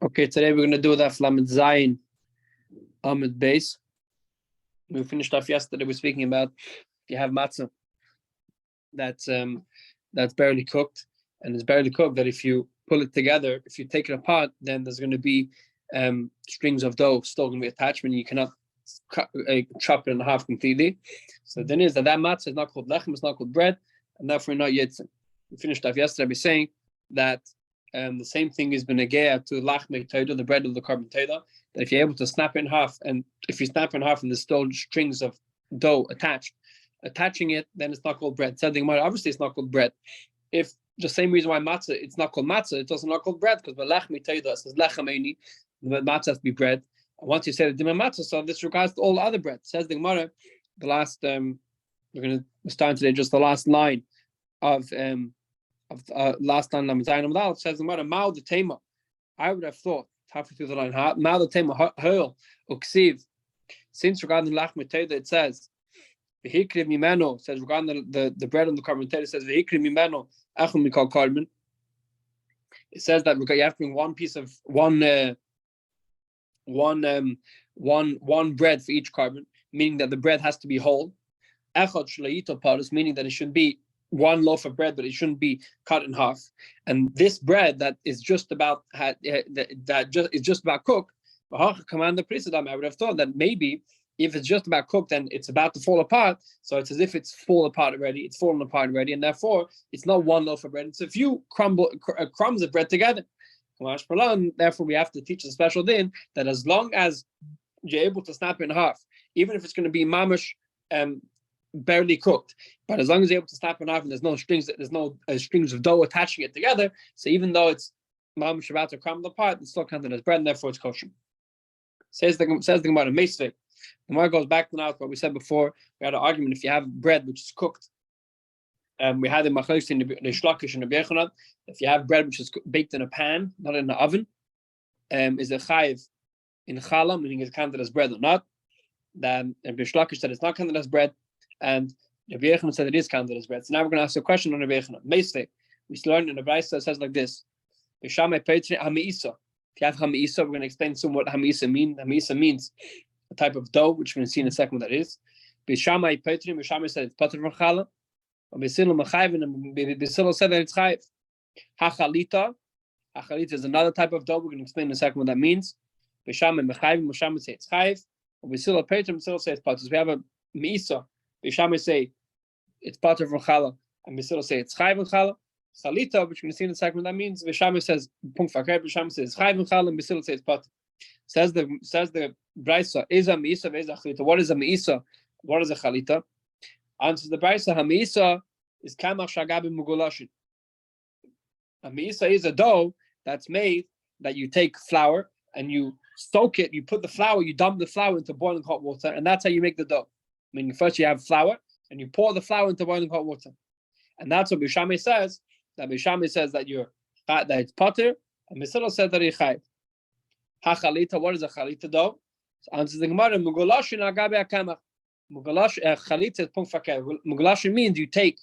Okay, today we're going to do the Lamed Zayin Amid base. We finished off yesterday. We're speaking about if you have matzah that's barely cooked, and it's barely cooked, that if you pull it together, if you take it apart, then there's going to be strings of dough still going to be attached, and you cannot chop it in half completely. So then is that matzah is not called lechem, it's not called bread, and therefore not yitzim. We finished off yesterday by saying that the same thing is benegea to lachmei toida, the bread of the carbon toida, that if you're able to snap it in half, and if you snap it in half and there's still strings of dough attaching it, then it's not called bread. Obviously it's not called bread. If the same reason why matzah, it's not called matzah, it's also not called bread, because lachmei toida says lechem, the matzah has to be bread. And once you say the dima matzah, so this regards to all other bread. Says the Gemara, the last we're starting today just the last line of last line Lamed Zayin Amud Aleph. Says the Gemara, Mao the Tema. I would have thought halfway through the line, Mao the Tema Hurl Uksiv. Since regarding lachmei toida, it says V'hikriv mimeno. Says regarding the bread on the carbon toida, it says V'hikriv mimeno achum mikol carbon. It says that you have to bring one piece of one bread for each carbon, meaning that the bread has to be whole. Echad shleito paris, meaning that it should be one loaf of bread, but it shouldn't be cut in half. And this bread that is just about cooked, command the priest. I would have thought that maybe if it's just about cooked and it's about to fall apart, so it's as if it's fallen apart already, and therefore it's not one loaf of bread, it's a few crumbs of bread together. Therefore we have to teach a special din that as long as you're able to snap it in half, even if it's going to be mamash barely cooked, but as long as you're able to snap it in half and there's no strings of dough attaching it together, so even though it's mamash about to crumble apart, it's still counted as bread, and therefore it's kosher. Says the Gemara, Masechta. The Gemara goes back to now what we said before. We had an argument if you have bread which is cooked. We had the Masechta in the Shlakish and the Bechonat. If you have bread which is baked in a pan, not in the oven, is it chayiv in challah, meaning it's counted as bread or not? Then the Shlakish said it's not counted as bread, and the Bechonat said it is counted as bread. So now we're going to ask a question on the Bechonat. Masechta, we learned in the Brayso, it says like this: If you have hamiisa, we're going to explain soon what hamiisa means. Hamiisa means a type of dough, which we're going to see in a second what that is. Bishamai said it's pater from challah. Bisilo said that it's chayiv. Hachalita is another type of dough. We're going to explain in a second what that means. Bishamai say it's chayiv. Bisilo pater, Bisilo say it's pater. So we have a miisa. Bishamai say it's pater from challah, and Bisilo say it's chayiv and challah. Chalita, which we're going to see in a second what that means. Bishamai says punkt fakir. Bishamai says it's chayiv and challah, and Bisilo says it's pater. Says the Brayso, is a miisa, is a chalita. What is a miisa? What is a chalita? Answers the Brayso, hamiisa is kamach shagabi mugulashin. A miisa is a dough that's made that you take flour and you soak it, you put the flour, you dump the flour into boiling hot water, and that's how you make the dough. Meaning first you have flour and you pour the flour into boiling hot water. And that's what Bishamai says, that it's pater, and Misilo says that it's chayiv. Hachalita, what is a chalita dough? So answers the Gemara, mugulashin agabi akamach. Chalita is punkt fakir. Mugulashin means you take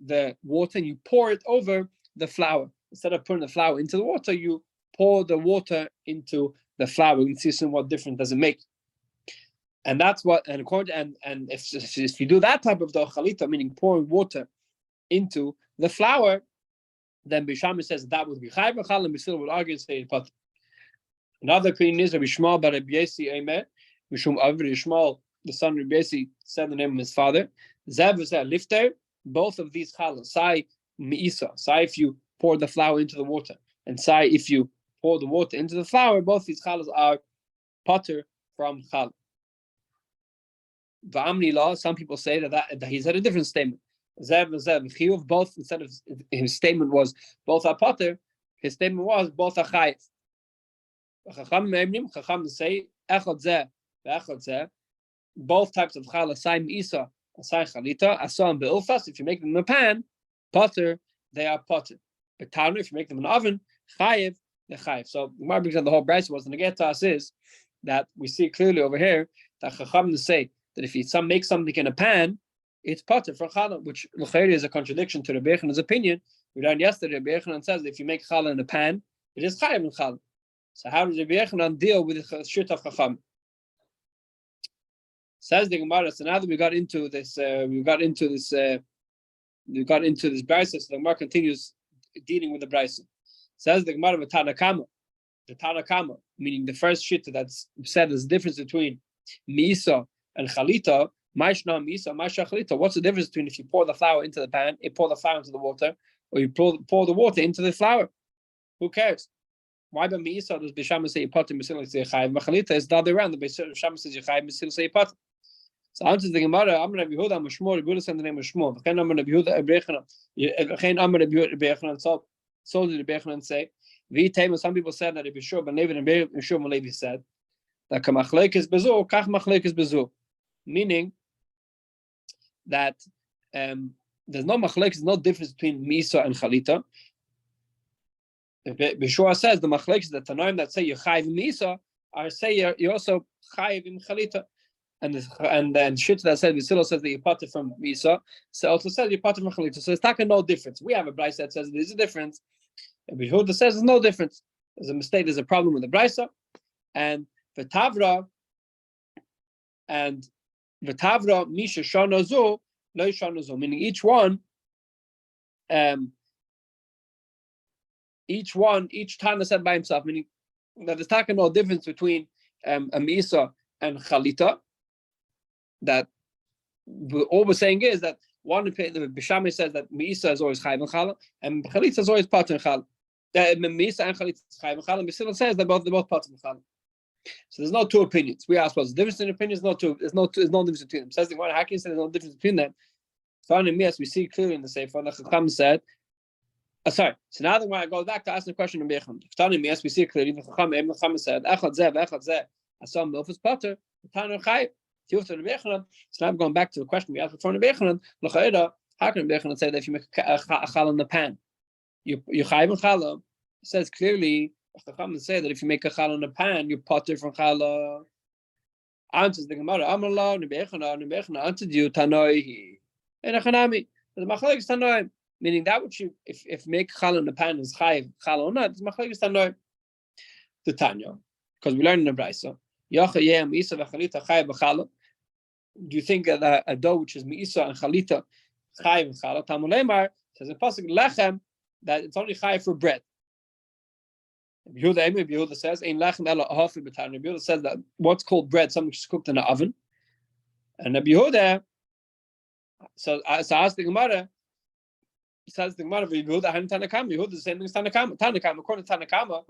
the water and you pour it over the flour. Instead of putting the flour into the water, you pour the water into the flour. We can see soon what difference does it make. And that's what, and according and if you do that type of dough, chalita, meaning pouring water into the flour, then Bishamai says that would be chayiv and challah, and Bisilo would argue and say pater. Another opinion is Rabbi Shmuel bar Rabbi Yesi Eimer. Mishum Avri Shmuel, the son of Rabbi Yesi, said the name of his father. Zev is a lifter. Both of these challahs, sai miisa, sai if you pour the flour into the water, and sai if you pour the water into the flour, both these challahs are pater from challah. Va'amni law, some people say that he's had a different statement. Zev and Zev, chiyuv, both, instead of his statement was both are pater, his statement was both are chayiv. Chacham say echad zeh ve'echad zeh, both types of challah, sai miisa and sai chalita, asam be'ilfas, if you make them in a pan, pater, they are pater. But tanu, if you make them in an oven, chayiv, they're chayiv. So the Gemara brings out the whole brayso was, and the get to us is that we see clearly over here that Chacham say that if you make something in a pan, it's pater for challah, which is a contradiction to Rabbi Yechonan's opinion. We learned yesterday, Rabbi Yechonan says that if you make challah in a pan, it is chayiv in challah. So how does Rabbi Yochanan deal with the shit of Chacham? Says the Gemara. So now that we got into this brisa, so the Gemara continues dealing with the brisa. Says the Gemara of Tanakama, the Tanakama, meaning the first shit that's said is the difference between Misa and Chalita. Maishna Misa, Maisha Chalita. What's the difference between if you pour the flour into the pan, you pour the flour into the water, or you pour the water into the flour? Who cares? Why by Misa does Bishama say Yipatim Misil say Chayv? Chalita is the other way around. The Bishama says Chayv Misil say Yipatim. So answers the Gemara. I'm going to be Yehuda. I'm a Shmuel. Yehuda said the name of Shmuel. I'm going to be Yehuda. I'm going to be Yehuda. So did Rabbi Yochanan say. Some people said that Rabbi Shua ben Levi and Rabbi Shua ben Levi said that Kamachlek is bezu, Kach Machlek is bezu, meaning that there's no Machlek, there's no difference between Misa and Chalita. Rabbi Shua says the Machlek is the Tanoim that say you Chayiv Misa, or say you also Chayiv in Chalita. And then shit that said Visilo says that you part from Misa, so also says you part from Chalita. So it's talking no difference. We have a brisa that says there's a difference. And Yehuda says there's no difference. There's a mistake. There's a problem with the brisa, and v'tavra misha shanozu lo shanozu. Meaning each Tana said by himself. Meaning that there's talking no difference between a Misa and Chalita. That all we're saying is that one, the Bishami says that Misa is always Chayv and Chala, and Chalita is always Pat and Chala. Misa and Chalita is Chayv and Chala, and Bishima says that they're both Pat and Chala. So there's no two opinions. We ask what's the difference in opinions? There's no difference between them. Says the one Hakim said there's no difference between them. Found yes, we see clearly in the Sefer. The Chacham said, sorry. So now the one I go back to ask the question of Becham. Found yes, we see clearly. The Chacham said, Echad zeh, Asam Milfus Potter, Tanu Chayv. So now I'm going back to the question we asked before in the Bechanan. How can the Bechanan say that if you make a challah in the pan, you chayiv in challah? It says clearly, say that if you make a challah in the pan, you potter from challah. Answers the Gemara. Amallah the Bechanan answered you tanoi and a chanami. The machlek is tanoi, meaning that which you if make challah in the pan is chayiv challah or not. The machlek is tanoi. The Tanya, because we learned in the brisa. Do you think a dough which is Meisa and Chalita Chayiv and Chala? Tamulemar says in Pasuk Lechem that it's only Chayiv for bread. Yehuda says Ein Lechem Ela Ahafi B'Tan. Yehuda says that what's called bread, something which is cooked in the oven. And Yehuda, so ask the Gemara. Says the Gemara Yehuda and Tanakama. Yehuda the same thing as Tanakama. Tanakama, according to Tanakama,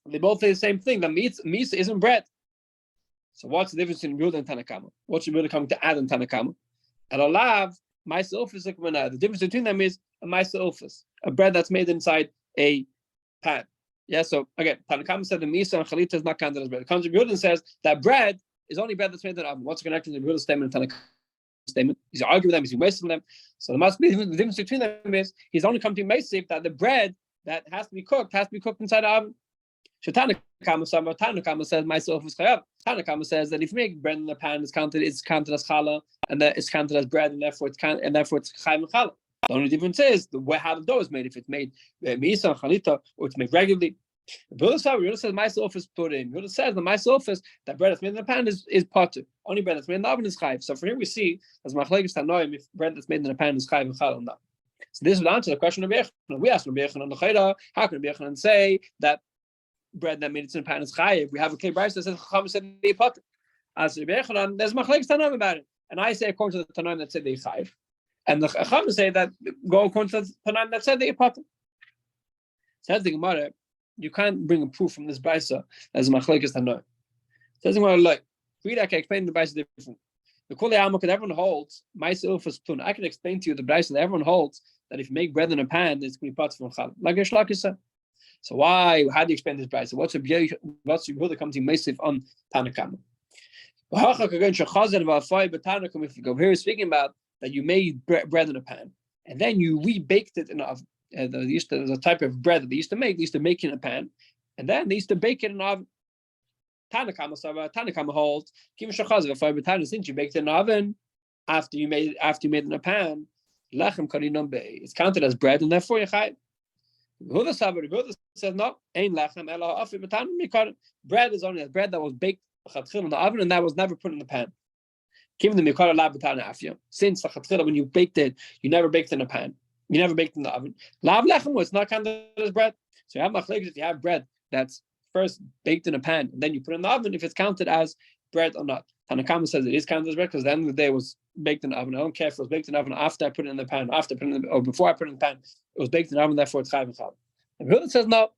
they both say the same thing. The Meisa isn't bread. So what's the difference in Yehuda and Tanakama? What's Yehuda coming to add in Tanakama? And Olav, Maisa Ofis, the difference between them is a Maisa Ofis, a bread that's made inside a pan. Yeah, so again, Tanakama said the Misa and Chalita is not counted as bread. The concept Yehuda says that bread is only bread that's made in the oven. What's the connection between Yehuda's statement and Tanakama's statement? He's arguing with them, he's wasting them. So there must be the difference between them is he's only come to Maisif that the bread that has to be cooked inside the oven. Tanakama says myself is chayav. Tanakama says that if you make bread in the pan, it's counted as challah, and that it's counted as bread, and therefore it's chayav and challah. The only difference is how the dough is made. If it's made misa and chalita, or it's made regularly. Yehuda says myself is put in. Yehuda says the myself is that bread that's made in the pan is potter. Only bread that's made in the oven is chayav. So for here we see as machlekes tanoim if bread that's made in the pan is chayav and challah or not. So this would answer the question of Rabbi Yochanan. We asked Rabbi Yochanan, how can Rabbi Yochanan say that bread that made it in the pan is chayiv? We have a clear brisa that says Chacham said they potter. As Rabbi Yochanan, there's machlekes tanoim about it, and I say according to the tanoim that said they chayiv, and the Chacham say that go according to the tanoim that said they potter. Says the Gemara, you can't bring a proof from this brisa as machlekes tanoim. Says the Gemara, like read, I can explain the brisa different. The Kol Yamuk, everyone holds myself for plun. I can explain to you the brisa that everyone holds that if you make bread in a pan, it's going to be potter from challah. Like Reish Lakish said. So how do you explain this brisa? What's Yehuda comes in Meisif on Tanakama? If you go here, speaking about that you made bread in a pan and then you rebaked it in the oven. There's a type of bread that they used to make. They used to make it in a pan, and then they used to bake it in the oven. Tanakama holds since you baked it in the oven after you made it in a pan, lechem karinam, it's counted as bread, and therefore you chayv. So for here we see, as Machlekes Tanoim about it, and I say according to the Tanoim that said they chayiv, it's counted as bread, and therefore you chayv. Yehuda says no. Bread is only bread that was baked in the oven and that was never put in the pan. Since when you baked it, you never baked in a pan. You never baked in the oven. Lav lechem was not counted as bread. So you have machlekes if you have bread that's first baked in a pan and then you put it in the oven, if it's counted as bread or not. Tanakama says it is counted as bread because at the end of the day it was baked in the oven. I don't care if it was baked in the oven after I put it in the pan, or before I put it in the pan. It was baked in the oven, therefore it's chayv and chal. And Yehuda says no.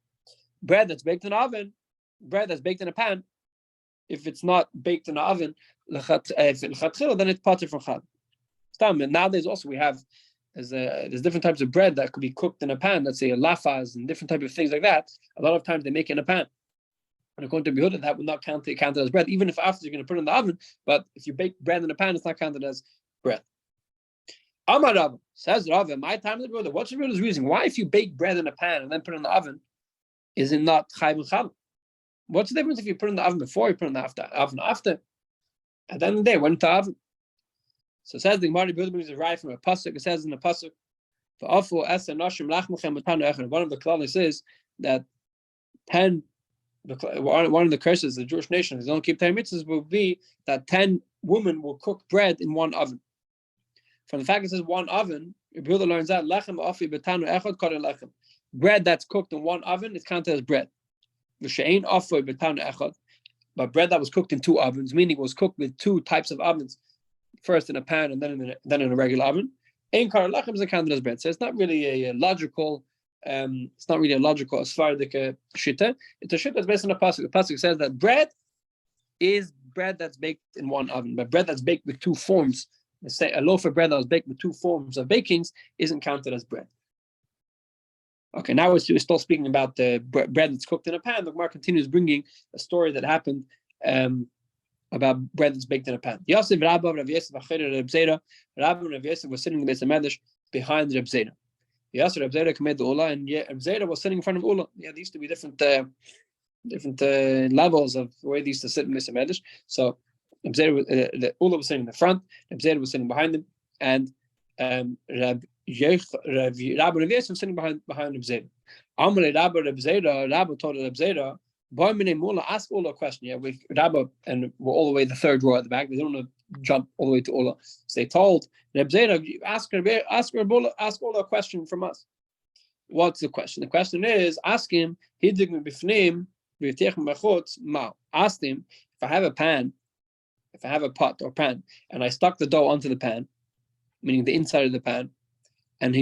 Bread that's baked in the oven, bread that's baked in a pan, if it's not baked in the oven, then it's potter from chal. And nowadays also we have there's different types of bread that could be cooked in a pan. Let's say lafas and different types of things like that. A lot of times they make it in a pan. And according to Yehuda, that would not count as bread, even if after you're going to put it in the oven. But if you bake bread in a pan, it's not counted as bread. Amar Rabbi says Rabbi, my time is brother. What's the reason? Why, if you bake bread in a pan and then put it in the oven, is it not chayv and chal? What's the difference if you put it in the oven before, you put it in the oven after? At the end of the day, when the oven. So it says the Gemara brings it right from a pasuk. It says in the pasuk, one of the clauses is that 10. One of the curses of the Jewish nation, if they don't keep 10 mitzvahs, will be that 10 women will cook bread in one oven. From the fact it says one oven, your brother learns that bread that's cooked in one oven is counted as bread. But bread that was cooked in two ovens, meaning it was cooked with two types of ovens, first in a pan and then in a regular oven, is counted as bread. So it's not really a logical. It's not really a logical Sephardic shita. It's a shita that's based on a pasuk. The pasuk says that bread is bread that's baked in one oven, but bread that's baked with two forms, let's say a loaf of bread that was baked with two forms of bakings, isn't counted as bread. Okay, now we're still speaking about the bread that's cooked in a pan. The Gemara continues bringing a story that happened about bread that's baked in a pan. Yosef, Rabbi, Rav Yosef, Rabbi and Rav Yosef were sitting in the Beis Medrash behind Reb Zera. Yes, Reb Zera made the Ula, and Reb Zera was sitting in front of Ula. Yeah, there used to be different levels of where they used to sit in Beis Medrash. So Reb Zera, the Ula was sitting in the front, Reb Zera was sitting behind him, and Rabbi Yosef was sitting behind Reb Zera. Amrei Rabbi Reb Zera, Rabbi told Reb Zera, "Boy minei Ula, ask Ula a question." Yeah, we Rabbi, and we're all the way the third row at the back. We don't want to jump all the way to Ula. So they told Reb Zera, ask Ula a question from us. What's the question? The question is, ask him, ask him, if I have a pan, if I have a pot or pan, and I stuck the dough onto the pan, meaning the inside of the pan, and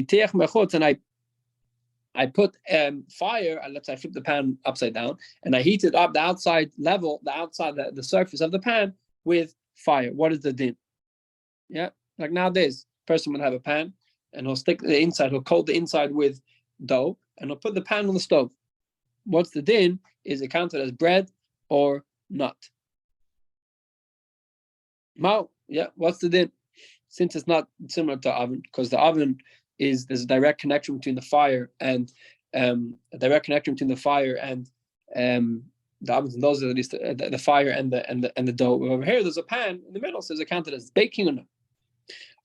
I put fire, and let's say I flip the pan upside down, and I heat it up the outside level, the surface of the pan with fire. What is the din? Yeah, like nowadays, a person would have a pan and he'll stick the inside, he'll coat the inside with dough, and he'll put the pan on the stove. What's the din? Is it counted as bread or not? Mao, yeah, what's the din? Since it's not similar to oven, because the oven there's a direct connection between the fire and the ovens, and those are at least the fire and the dough. Over here, there's a pan in the middle, so is it counted as baking or not?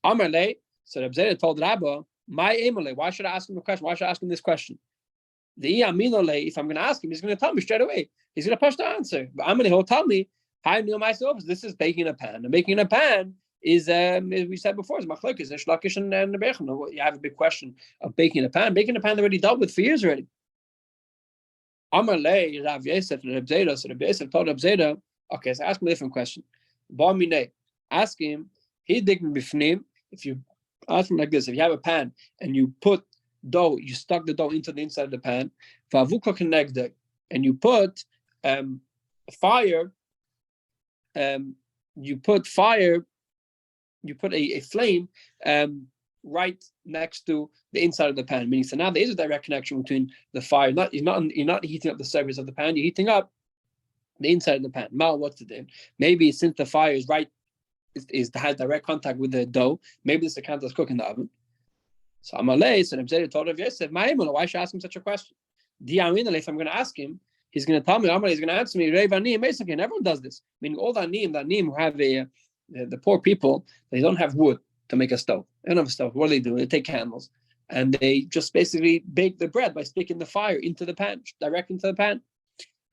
Amarle, so Reb Zera told Rabbi, my emole, why should I ask him the question? Why should I ask him this question? The iaminole, if I'm going to ask him, he's going to tell me straight away. He's going to push the answer. But Amarle, he'll tell me, I knew myself, this is baking a pan. And baking a pan is, as we said before, is machlokes, is shlakish and nebechim. You have a big question of baking a pan. Baking a pan already dealt with for years already. Amarle, Rav Yosef, Reb Zera, so Reb Yosef told Reb Zera, okay, so ask him a different question. Ask him, if you ask him like this, if you have a pan and you put dough, you stuck the dough into the inside of the pan, and you put fire, you put a flame right next to the inside of the pan. Meaning, so now there is a direct connection between the fire. You're not heating up the surface of the pan. You're heating up the inside of the pan. Mal, what's the din? Maybe since the fire is right, has direct contact with the dough, maybe this account is cooked in the oven. So Amalei, so Reb Zera told Rav Yosef, why should I ask him such a question? If I'm going to ask him, he's going to tell me, he's going to answer me, everyone does this. Meaning all the anim who have the poor people, they don't have wood to make a stove. They don't have a stove. What do? They take candles and they just basically bake the bread by sticking the fire into the pan, direct into the pan.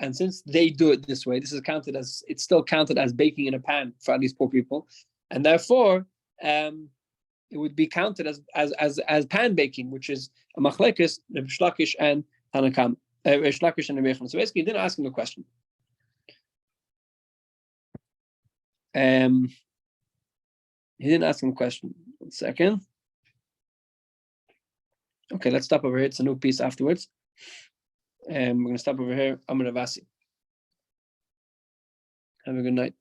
And since they do it this way, it's still counted as baking in a pan for at least poor people, and therefore it would be counted as pan baking, which is a machlekes, Reb Shlakish and Tanakam, Reb Shlakish and Reb Yechon. So basically, he didn't ask him the question. He didn't ask him a question. 1 second. Okay, let's stop over here. It's a new piece afterwards. We're going to stop over here. I'm going to Vasi. Have a good night.